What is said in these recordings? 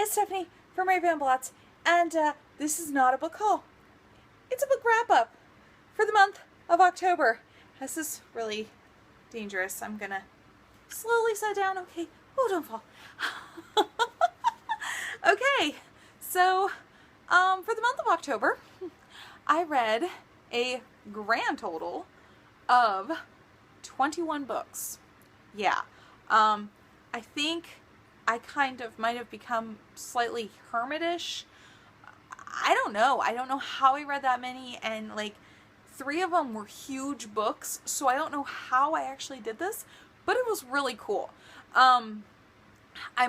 It's Stephanie from Mary Van Blotz, and this is not a book haul. It's a book wrap-up for the month of October. This is really dangerous. I'm gonna slowly sit down. Okay. Oh, don't fall. Okay, so for the month of October, I read a grand total of 21 books. Yeah. I think I kind of might have become slightly hermitish. I don't know. I don't know how I read that many, and like 3 of them were huge books, so I don't know how I actually did this, but it was really cool. I'm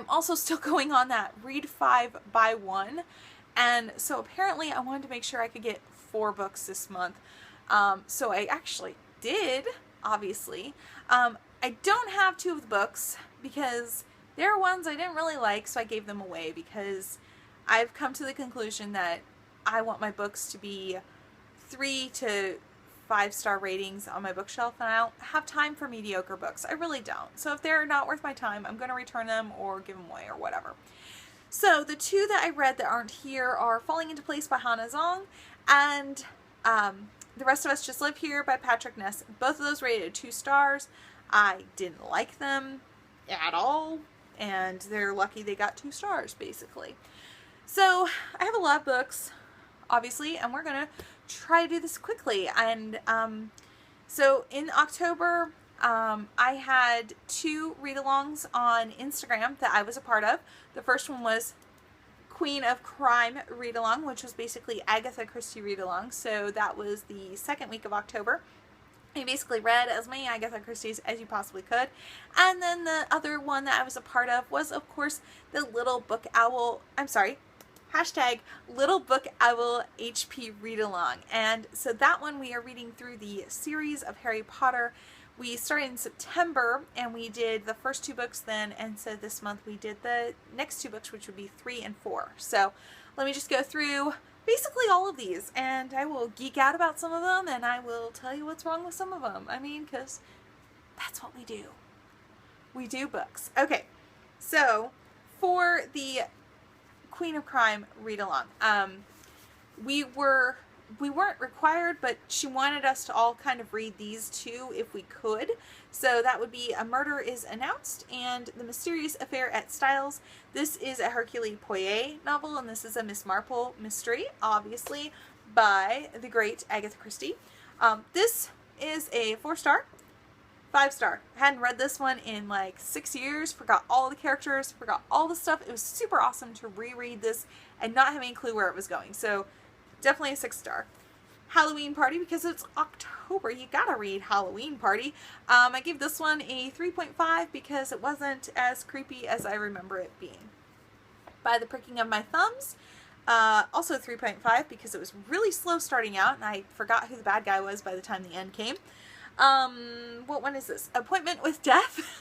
also still going on that read 5 buy 1, and so apparently I wanted to make sure I could get 4 books this month. So I actually did, obviously. I don't have 2 of the books because there are ones I didn't really like, so I gave them away because I've come to the conclusion that I want my books to be 3 to 5-star ratings on my bookshelf, and I don't have time for mediocre books. I really don't. So if they're not worth my time, I'm going to return them or give them away or whatever. So the 2 that I read that aren't here are Falling Into Place by Hannah Zong and The Rest of Us Just Live Here by Patrick Ness. Both of those rated 2 stars. I didn't like them at all, and they're lucky they got 2 stars, basically. So I have a lot of books, obviously, and we're going to try to do this quickly. And so in October, I had 2 read-alongs on Instagram that I was a part of. The first one was Queen of Crime read-along, which was basically Agatha Christie read-along. So that was the second week of October. I basically read as many Agatha Christie's as you possibly could. And then the other one that I was a part of was, of course, the Little Book Owl, hashtag Little Book Owl HP read-along. And so that one we are reading through the series of Harry Potter. We started in September and we did the first 2 books then, and so this month we did the next 2 books, which would be 3 and 4. So let me just go through basically all of these, and I will geek out about some of them, and I will tell you what's wrong with some of them. I mean, because that's what we do. We do books. Okay, so for the Queen of Crime read-along, we weren't required, but she wanted us to all kind of read these 2 if we could. So that would be A Murder is Announced and The Mysterious Affair at Styles. This is a Hercule Poirot novel, and this is a Miss Marple mystery, obviously, by the great Agatha Christie. This is a 4-star, 5-star. Hadn't read this one in like 6 years, forgot all the characters, forgot all the stuff. It was super awesome to reread this and not have any clue where it was going. So definitely a 6-star. Halloween Party, because it's October, you gotta read Halloween Party. I gave this one a 3.5 because it wasn't as creepy as I remember it being. By the Pricking of My Thumbs, also 3.5 because it was really slow starting out and I forgot who the bad guy was by the time the end came. What one is this? Appointment with Death.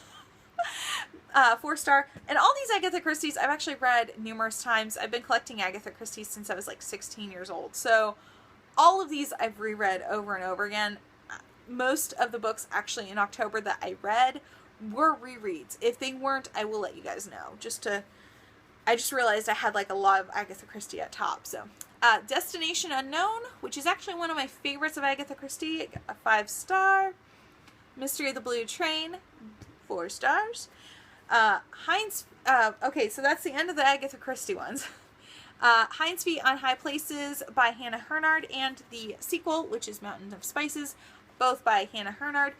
4-star. And all these Agatha Christie's I've actually read numerous times. I've been collecting Agatha Christie since I was like 16 years old. So all of these I've reread over and over again. Most of the books actually in October that I read were rereads. If they weren't, I will let you guys know. I just realized I had like a lot of Agatha Christie at top. So Destination Unknown, which is actually one of my favorites of Agatha Christie, a 5-star. Mystery of the Blue Train, 4 stars. Okay, so that's the end of the Agatha Christie ones. Hind's Feet on High Places by Hannah Hurnard, and the sequel, which is Mountain of Spices, both by Hannah Hurnard.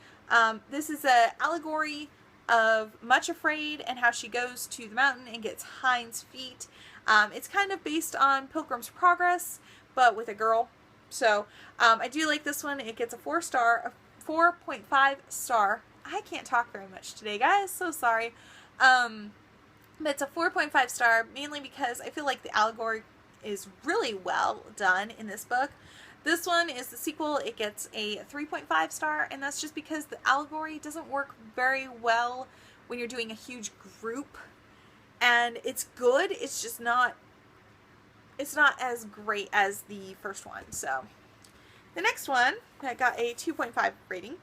This is an allegory of Much Afraid and how she goes to the mountain and gets hind's feet. It's kind of based on Pilgrim's Progress, but with a girl. So I do like this one. It gets a 4-star, a 4.5 star. I can't talk very much today, guys, so sorry. But it's a 4.5 star, mainly because I feel like the allegory is really well done in this book. This one is the sequel. It gets a 3.5 star, and that's just because the allegory doesn't work very well when you're doing a huge group. And it's good, it's just not, it's not as great as the first one. So the next one that got a 2.5 rating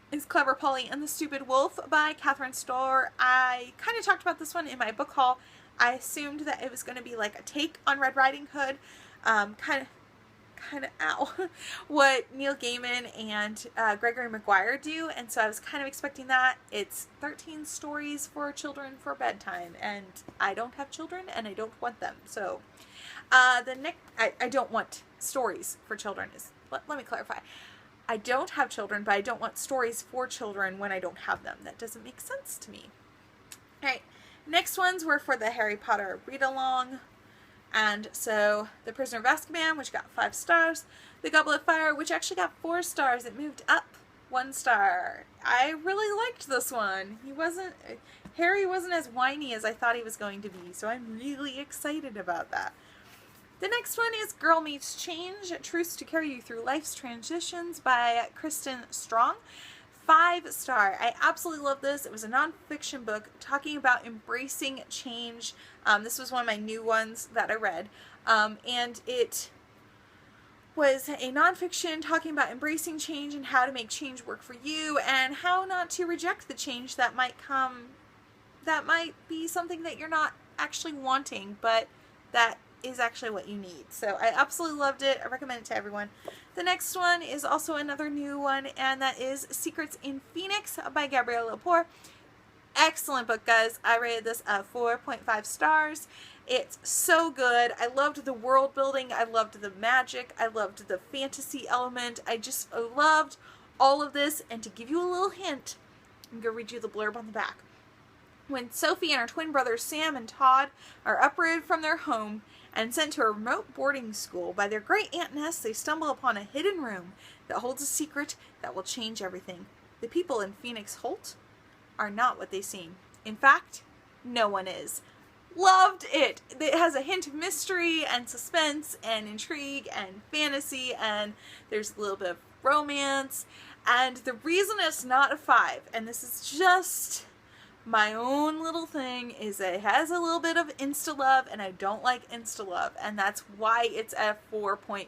is Clever Polly and the Stupid Wolf by Catherine Storr. I kind of talked about this one in my book haul. I assumed that it was going to be like a take on Red Riding Hood, kind of, ow, what Neil Gaiman and Gregory Maguire do, and so I was kind of expecting that. It's 13 stories for children for bedtime, and I don't have children, and I don't want them, so the next, I don't want stories for children. Let me clarify. I don't have children, but I don't want stories for children when I don't have them. That doesn't make sense to me. Alright, next ones were for the Harry Potter read-along. And so, The Prisoner of Azkaban, which got 5 stars. The Goblet of Fire, which actually got 4 stars. It moved up 1 star. I really liked this one. Harry wasn't as whiny as I thought he was going to be, so I'm really excited about that. The next one is Girl Meets Change, Truths to Carry You Through Life's Transitions by Kristen Strong. 5 star. I absolutely love this. It was a nonfiction book talking about embracing change. This was one of my new ones that I read. And it was a nonfiction talking about embracing change and how to make change work for you and how not to reject the change that might come, that might be something that you're not actually wanting, but that is actually what you need. So I absolutely loved it. I recommend it to everyone. The next one is also another new one, and that is Secrets in Phoenix by Gabrielle Lepore. Excellent book, guys. I rated this at 4.5 stars. It's so good. I loved the world building. I loved the magic. I loved the fantasy element. I loved all of this. And to give you a little hint, I'm going to read you the blurb on the back. When Sophie and her twin brothers Sam and Todd are uprooted from their home and sent to a remote boarding school by their great Aunt Ness, they stumble upon a hidden room that holds a secret that will change everything. The people in Phoenix Holt are not what they seem. In fact, no one is. Loved it. It has a hint of mystery and suspense and intrigue and fantasy, and there's a little bit of romance. And the reason it's not a 5, and this is just my own little thing, is that it has a little bit of insta-love, and I don't like insta-love, and that's why it's at 4.5.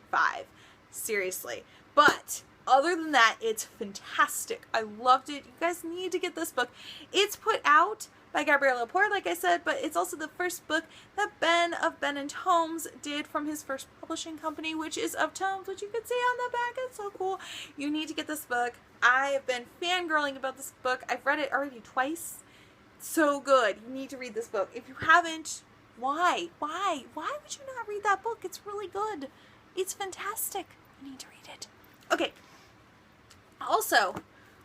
Seriously. But other than that, it's fantastic. I loved it. You guys need to get this book. It's put out by Gabrielle Lepore, like I said, but it's also the first book that Ben of Ben and Tomes did from his first publishing company, which is Of Tomes, which you can see on the back. It's so cool. You need to get this book. I have been fangirling about this book. I've read it already twice. So good. You need to read this book. If you haven't, why? Why would you not read that book? It's really good. It's fantastic. You need to read it. Okay. Also,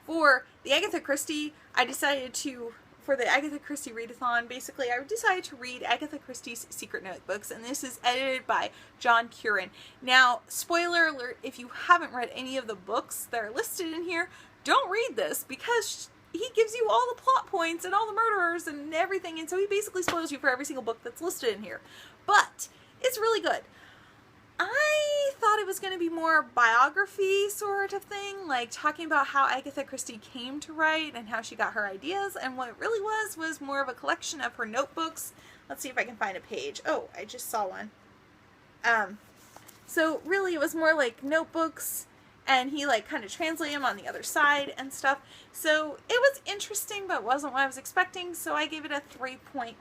for the Agatha Christie, for the Agatha Christie readathon, basically, I decided to read Agatha Christie's Secret Notebooks, and this is edited by John Curran. Now, spoiler alert, if you haven't read any of the books that are listed in here, don't read this, because he gives you all the plot points and all the murderers and everything, and so he basically spoils you for every single book that's listed in here. But it's really good. I thought it was going to be more biography sort of thing, like talking about how Agatha Christie came to write and how she got her ideas, and what it really was more of a collection of her notebooks. Let's see if I can find a page. Oh, I just saw one. So really it was more like notebooks, and he like kind of translated them on the other side and stuff. So it was interesting, but wasn't what I was expecting, so I gave it a 3.5.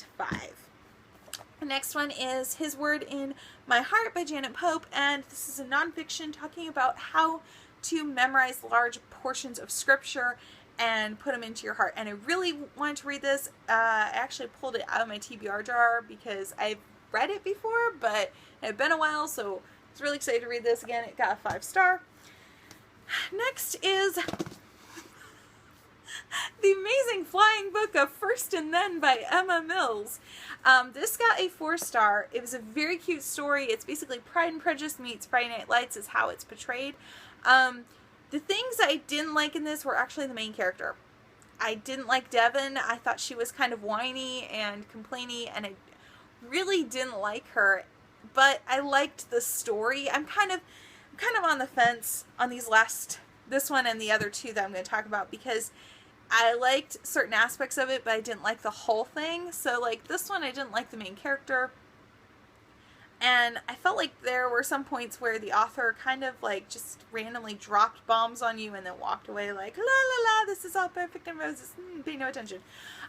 The next one is His Word in My Heart by Janet Pope, and this is a nonfiction talking about how to memorize large portions of scripture and put them into your heart. And I really wanted to read this. I actually pulled it out of my TBR jar because I've read it before, but it had been a while, so I was really excited to read this again. It got a 5 star. Next is The Amazing Flying Book of First and Then by Emma Mills. This got a 4 star. It was a very cute story. It's basically Pride and Prejudice meets Friday Night Lights is how it's portrayed. The things I didn't like in this were actually the main character. I didn't like Devon. I thought she was kind of whiny and complainy, and I really didn't like her. But I liked the story. I'm kind of on the fence on this one and the other two that I'm going to talk about, because I liked certain aspects of it, but I didn't like the whole thing. So like this one, I didn't like the main character. And I felt like there were some points where the author kind of like just randomly dropped bombs on you and then walked away like, la la la, this is all perfect and roses, pay no attention.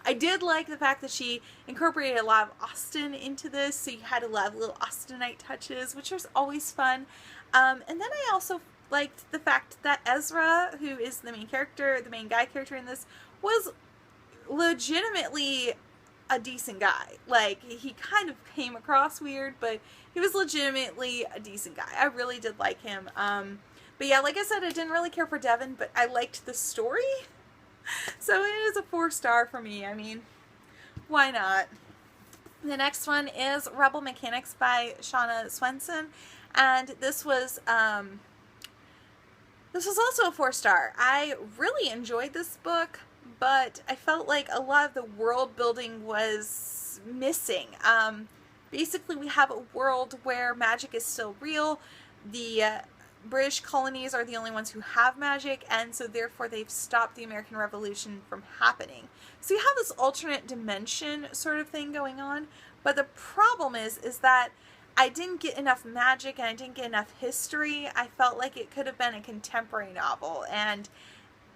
I did like the fact that she incorporated a lot of Austen into this, so you had a lot of little Austenite touches, which was always fun. And then I also liked the fact that Ezra, who is the main character, the main guy character in this, was legitimately a decent guy. Like, he kind of came across weird, but he was legitimately a decent guy. I really did like him. But yeah, like I said, I didn't really care for Devin, but I liked the story. So it is a 4-star for me. I mean, why not? The next one is Rebel Mechanics by Shauna Swenson, and this was also a 4-star. I really enjoyed this book, but I felt like a lot of the world building was missing. Basically, we have a world where magic is still real. The British colonies are the only ones who have magic, and so therefore they've stopped the American Revolution from happening. So you have this alternate dimension sort of thing going on, but the problem is that I didn't get enough magic and I didn't get enough history. I felt like it could have been a contemporary novel, and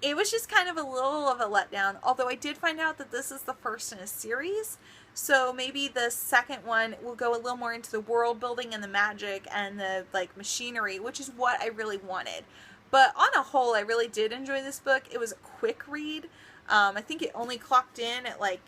it was just kind of a little of a letdown, although I did find out that this is the first in a series, so maybe the second one will go a little more into the world building and the magic and the like machinery, which is what I really wanted. But on a whole, I really did enjoy this book. It was a quick read. I think it only clocked in at like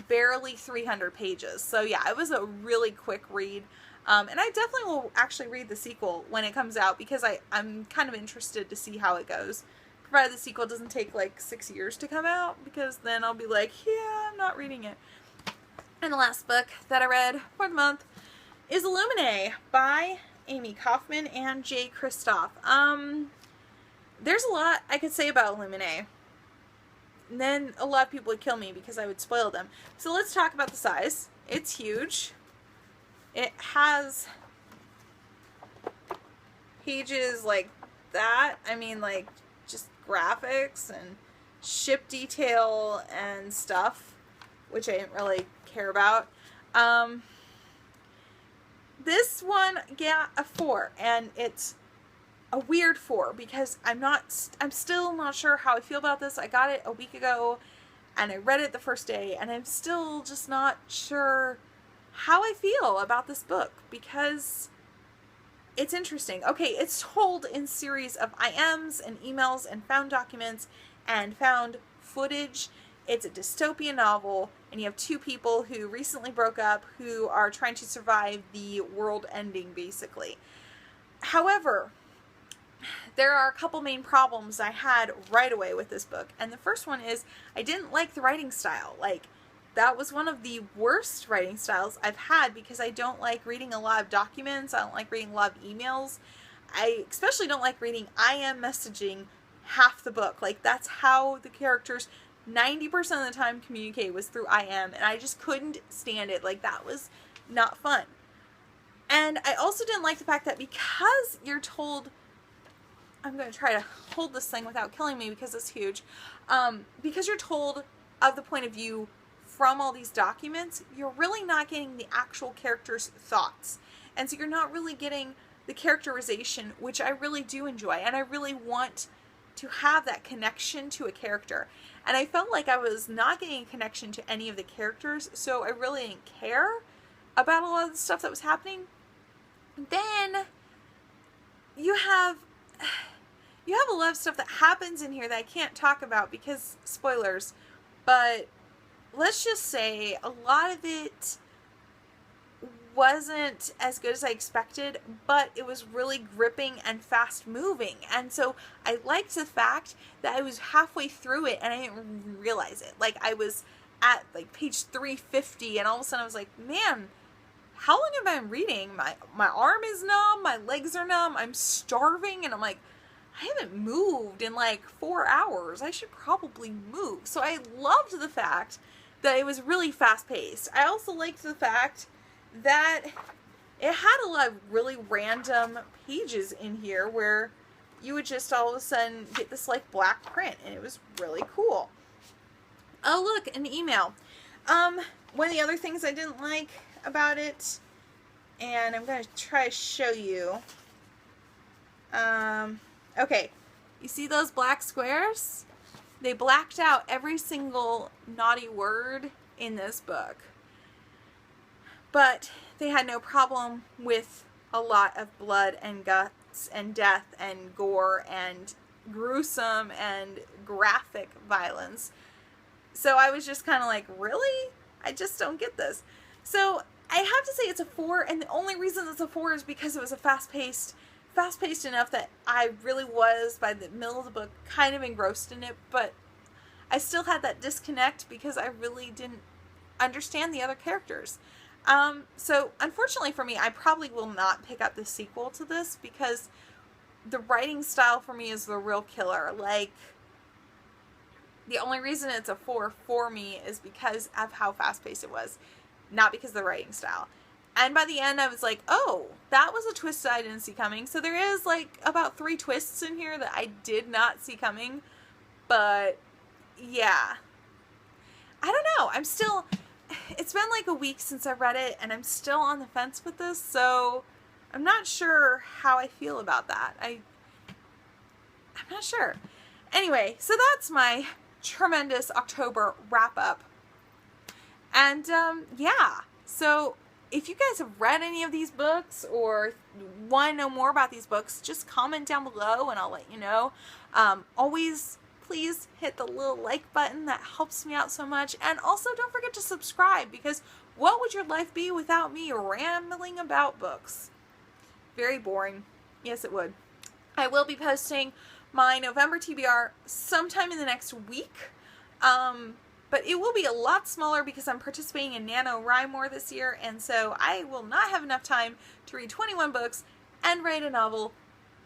barely 300 pages. So yeah, it was a really quick read. And I definitely will actually read the sequel when it comes out, because I'm kind of interested to see how it goes. Provided the sequel doesn't take like 6 years to come out, because then I'll be like, yeah, I'm not reading it. And the last book that I read for the month is Illuminae by Amy Kaufman and Jay Kristoff. There's a lot I could say about Illuminae. And then a lot of people would kill me because I would spoil them. So let's talk about the size. It's huge. It has pages like that. I mean, like, just graphics and ship detail and stuff, which I didn't really care about. This one got a 4, and it's a weird 4 because I'm still not sure how I feel about this. I got it a week ago and I read it the first day, and I'm still just not sure how I feel about this book, because it's interesting. Okay, it's told in series of IMs and emails and found documents and found footage. It's a dystopian novel, and you have two people who recently broke up who are trying to survive the world ending, basically. However, there are a couple main problems I had right away with this book, and the first one is I didn't like the writing style. Like, that was one of the worst writing styles I've had, because I don't like reading a lot of documents. I don't like reading a lot of emails. I especially don't like reading IM messaging half the book. Like, that's how the characters 90% of the time communicate, was through IM, and I just couldn't stand it. Like, that was not fun. And I also didn't like the fact that because you're told, I'm going to try to hold this thing without killing me because it's huge, because you're told of the point of view from all these documents, you're really not getting the actual character's thoughts. And so you're not really getting the characterization, which I really do enjoy. And I really want to have that connection to a character. And I felt like I was not getting a connection to any of the characters, so I really didn't care about a lot of the stuff that was happening. Then you have a lot of stuff that happens in here that I can't talk about because spoilers, but let's just say a lot of it wasn't as good as I expected, but it was really gripping and fast moving. And so I liked the fact that I was halfway through it and I didn't realize it. Like, I was at like page 350 and all of a sudden I was like, man, how long have I been reading? My arm is numb, my legs are numb, I'm starving, and I'm like, I haven't moved in like 4 hours. I should probably move. So I loved the fact that it was really fast paced. I also liked the fact that it had a lot of really random pages in here where you would just all of a sudden get this like black print, and it was really cool. Oh, look, an email. One of the other things I didn't like about it and I'm going to try to show you. Okay, you see those black squares? They blacked out every single naughty word in this book. But they had no problem with a lot of blood and guts and death and gore and gruesome and graphic violence. So I was just kind of like, really? I just don't get this. So I have to say it's a 4, and the only reason it's a 4 is because it was a fast-paced enough that I really was, by the middle of the book, kind of engrossed in it, but I still had that disconnect because I really didn't understand the other characters. So unfortunately for me, I probably will not pick up the sequel to this because the writing style for me is the real killer. Like, the only reason it's a 4 for me is because of how fast-paced it was, not because of the writing style. And by the end, I was like, oh, that was a twist that I didn't see coming. So there is, like, about 3 twists in here that I did not see coming. But, yeah. I don't know. I'm still... It's been like a week since I read it, and I'm still on the fence with this, so I'm not sure how I feel about that. I'm not sure. Anyway, so that's my tremendous October wrap-up. And, yeah. So, if you guys have read any of these books or want to know more about these books, just comment down below and I'll let you know. Always, please hit the little like button. That helps me out so much. And also, don't forget to subscribe, because what would your life be without me rambling about books? Very boring. Yes, it would. I will be posting my November TBR sometime in the next week. But it will be a lot smaller because I'm participating in NaNoWriMo this year, and so I will not have enough time to read 21 books and write a novel.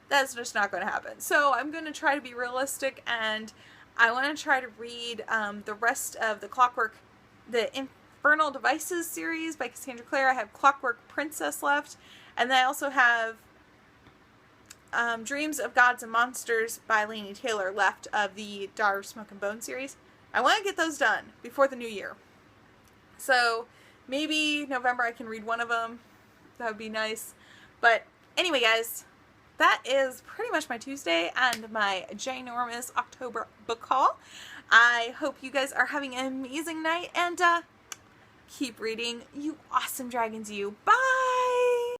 That's just not going to happen. So I'm going to try to be realistic, and I want to try to read the rest of the Infernal Devices series by Cassandra Clare. I have Clockwork Princess left, and then I also have Dreams of Gods and Monsters by Laini Taylor left of the Daughter of Smoke and Bone series. I want to get those done before the new year. So maybe November I can read one of them. That would be nice. But anyway, guys, that is pretty much my Tuesday and my ginormous October book haul. I hope you guys are having an amazing night, and keep reading, you awesome dragons, you. Bye!